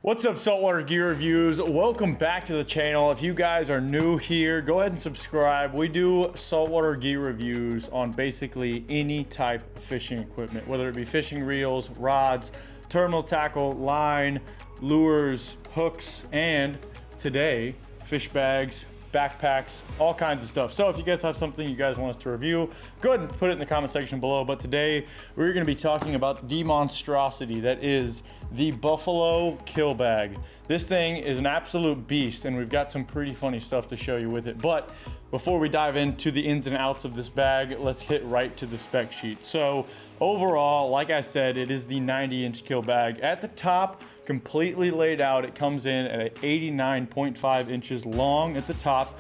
What's up, Saltwater Gear Reviews? Welcome back to the channel. If you guys are new here, go ahead and subscribe. We do saltwater gear reviews on basically any type of fishing equipment, whether it be fishing reels, rods, terminal tackle, line, lures, hooks, and today, fish bags, backpacks, all kinds of stuff. So if you guys have something you guys want us to review, go ahead and put it in the comment section below. But today we're going to be talking about the monstrosity that is the Buffalo Kill Bag. This thing is an absolute beast, and we've got some pretty funny stuff to show you with it. But before we dive into the ins and outs of this bag, let's hit right to the spec sheet. So overall, like I said, it is the 90-inch Kill Bag. At the top, completely laid out, it comes in at 89.5 inches long at the top,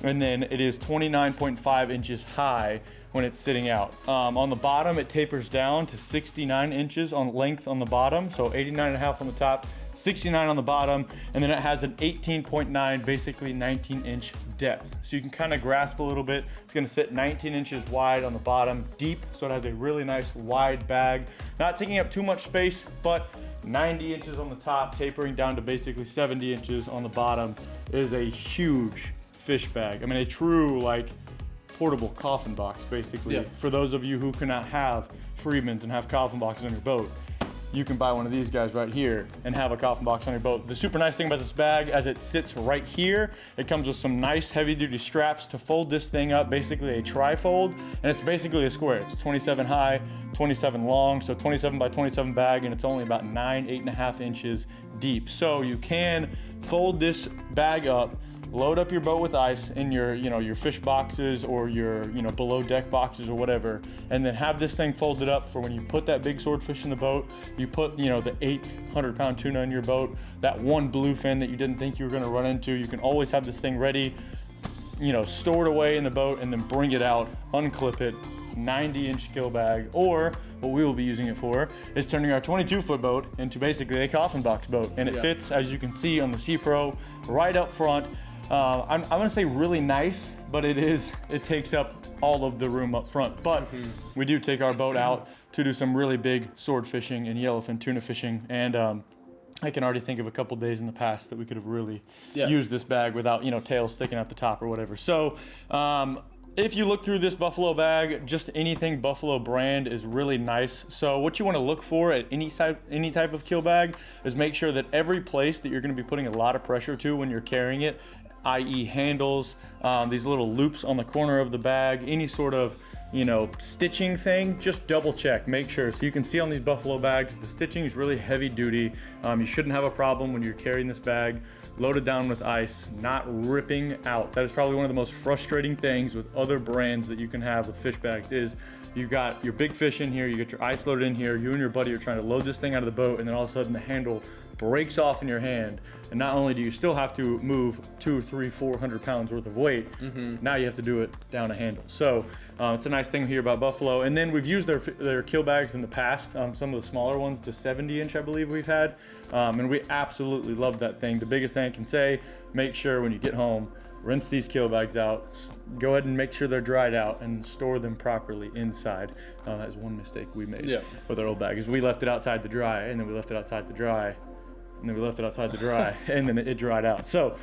and then it is 29.5 inches high when it's sitting out. On the bottom, it tapers down to 69 inches on length on the bottom, so 89.5 on the top, 69 on the bottom, and then it has an 18.9, basically 19-inch depth. So you can kind of grasp a little bit. It's gonna sit 19 inches wide on the bottom, deep, so it has a really nice wide bag. Not taking up too much space, but 90 inches on the top, tapering down to basically 70 inches on the bottom. It is a huge fish bag. I mean, a true, like, portable coffin box, basically. Yeah. For those of you who cannot have Freedmans and have coffin boxes on your boat, you can buy one of these guys right here and have a coffin box on your boat. The super nice thing about this bag, as it sits right here, it comes with some nice heavy duty straps to fold this thing up, basically a tri-fold, and it's basically a square. It's 27 high, 27 long, so 27 by 27 bag, and it's only about 8.5 inches deep. So you can fold this bag up, load up your boat with ice in your, your fish boxes or your, below deck boxes or whatever, and then have this thing folded up for when you put that big swordfish in the boat, you put, the 800-pound tuna in your boat, that one bluefin that you didn't think you were gonna run into, you can always have this thing ready, stored away in the boat, and then bring it out, unclip it, 90-inch Kill Bag, or what we will be using it for is turning our 22-foot boat into basically a coffin box boat, and it fits, as you can see on the Sea Pro, right up front. I'm gonna say really nice, but it takes up all of the room up front. But we do take our boat out to do some really big sword fishing and yellowfin tuna fishing, and I can already think of a couple days in the past that we could have really used this bag without tails sticking out the top or whatever. So if you look through this Buffalo bag, just anything Buffalo brand is really nice. So what you want to look for at any type of Kill Bag is make sure that every place that you're going to be putting a lot of pressure to when you're carrying it, i.e. handles, these little loops on the corner of the bag, any sort of stitching thing, just double check, make sure. So you can see on these Buffalo bags, the stitching is really heavy duty. You shouldn't have a problem when you're carrying this bag loaded down with ice, not ripping out. That is probably one of the most frustrating things with other brands that you can have with fish bags is you got your big fish in here, you get your ice loaded in here, you and your buddy are trying to load this thing out of the boat, and then all of a sudden the handle breaks off in your hand, and not only do you still have to move 200, 300, 400 pounds worth of weight, now you have to do it down a handle. So it's a nice thing here about Buffalo. And then we've used their Kill Bags in the past, some of the smaller ones, the 70-inch I believe we've had, and we absolutely love that thing. The biggest thing I can say, make sure when you get home, rinse these Kill Bags out, go ahead and make sure they're dried out and store them properly inside. That is one mistake we made with our old bag, is we left it outside to dry, and then we left it outside to dry, and then we left it outside to dry, and then it dried out. So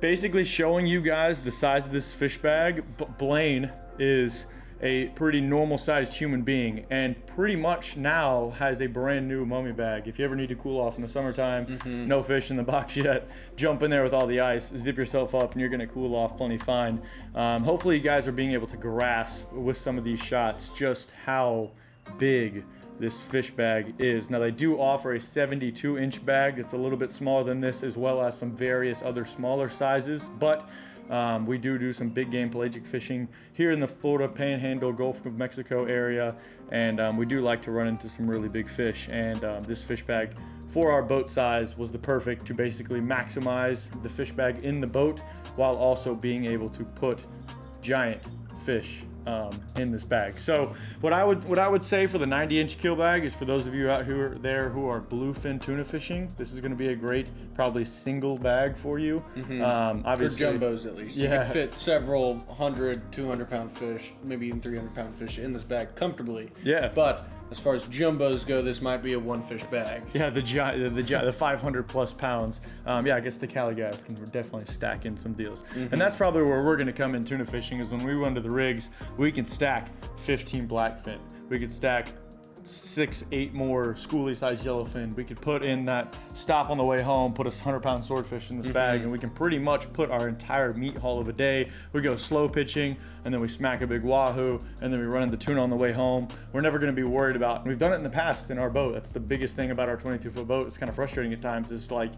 basically showing you guys the size of this fish bag. Blaine is a pretty normal sized human being and pretty much now has a brand new mummy bag. If you ever need to cool off in the summertime, no fish in the box yet, jump in there with all the ice, zip yourself up, and you're gonna cool off plenty fine. Hopefully you guys are being able to grasp with some of these shots just how big this fish bag is. Now they do offer a 72-inch bag that's a little bit smaller than this, as well as some various other smaller sizes, but we do some big game pelagic fishing here in the Florida Panhandle, Gulf of Mexico area, and we do like to run into some really big fish, and this fish bag for our boat size was the perfect to basically maximize the fish bag in the boat while also being able to put giant fish in this bag. So what I would say for the 90-inch Kill Bag is, for those of you out who are bluefin tuna fishing, this is going to be a great probably single bag for you. Obviously, for jumbos at least. You can fit several 100, 200-pound fish, maybe even 300-pound fish in this bag comfortably. Yeah. But As far as jumbos go, this might be a one fish bag. Yeah, the 500 plus pounds. Yeah, I guess the Cali guys can definitely stack in some deals. And that's probably where we're gonna come in tuna fishing, is when we run to the rigs, we can stack 15 blackfin. We could stack 6-8 more schoolie sized yellowfin. We could put in that stop on the way home, put a 100-pound swordfish in this bag, and we can pretty much put our entire meat haul of a day. We go slow pitching, and then we smack a big wahoo, and then we run into tuna on the way home. We're never gonna be worried about, and we've done it in the past in our boat. That's the biggest thing about our 22-foot boat. It's kind of frustrating at times. It's like,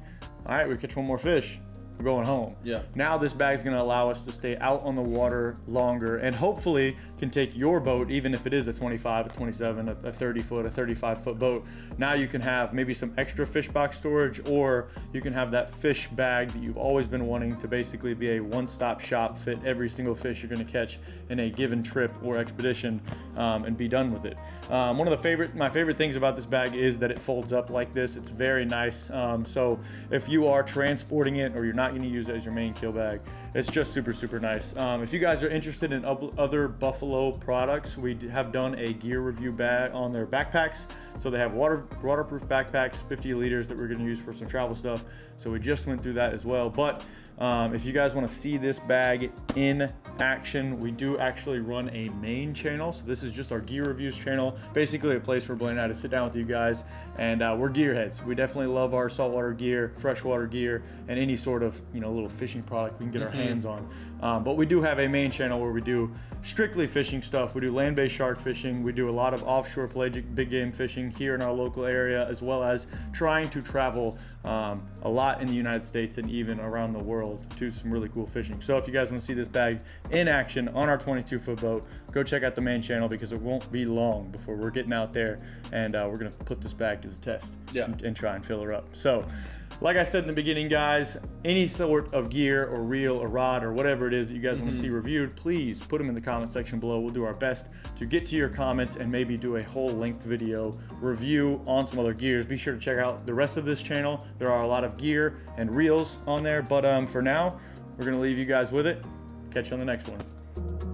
all right, we catch one more fish, we're going home. Yeah. Now this bag's gonna allow us to stay out on the water longer, and hopefully can take your boat, even if it is a 25, a 27, a 30 foot, a 35 foot boat. Now you can have maybe some extra fish box storage, or you can have that fish bag that you've always been wanting to basically be a one-stop shop, fit every single fish you're gonna catch in a given trip or expedition, and be done with it. One of my favorite things about this bag is that it folds up like this. It's very nice. So if you are transporting it, or you're not going to use it as your main kill bag, it's just super, super nice. If you guys are interested in other Buffalo products, we have done a gear review bag on their backpacks. So they have waterproof backpacks, 50 liters, that we're going to use for some travel stuff. So we just went through that as well. But if you guys want to see this bag in action, we do actually run a main channel. So this is just our gear reviews channel, basically a place for Blaine and I to sit down with you guys, and we're gearheads. We definitely love our saltwater gear, freshwater gear, and any sort of little fishing product we can get our hands on. But we do have a main channel where we do strictly fishing stuff. We do land-based shark fishing. We do a lot of offshore pelagic big game fishing here in our local area, as well as trying to travel a lot in the United States and even around the world to some really cool fishing. So if you guys want to see this bag in action on our 22-foot boat, go check out the main channel, because it won't be long before we're getting out there, and we're gonna put this bag to the test. Yeah. And try and fill her up. So like I said in the beginning, guys, any sort of gear or reel or rod or whatever it is that you guys want to see reviewed, please put them in the comment section below. We'll do our best to get to your comments and maybe do a whole length video review on some other gears. Be sure to check out the rest of this channel. There are a lot of gear and reels on there, but for now, we're gonna leave you guys with it. Catch you on the next one.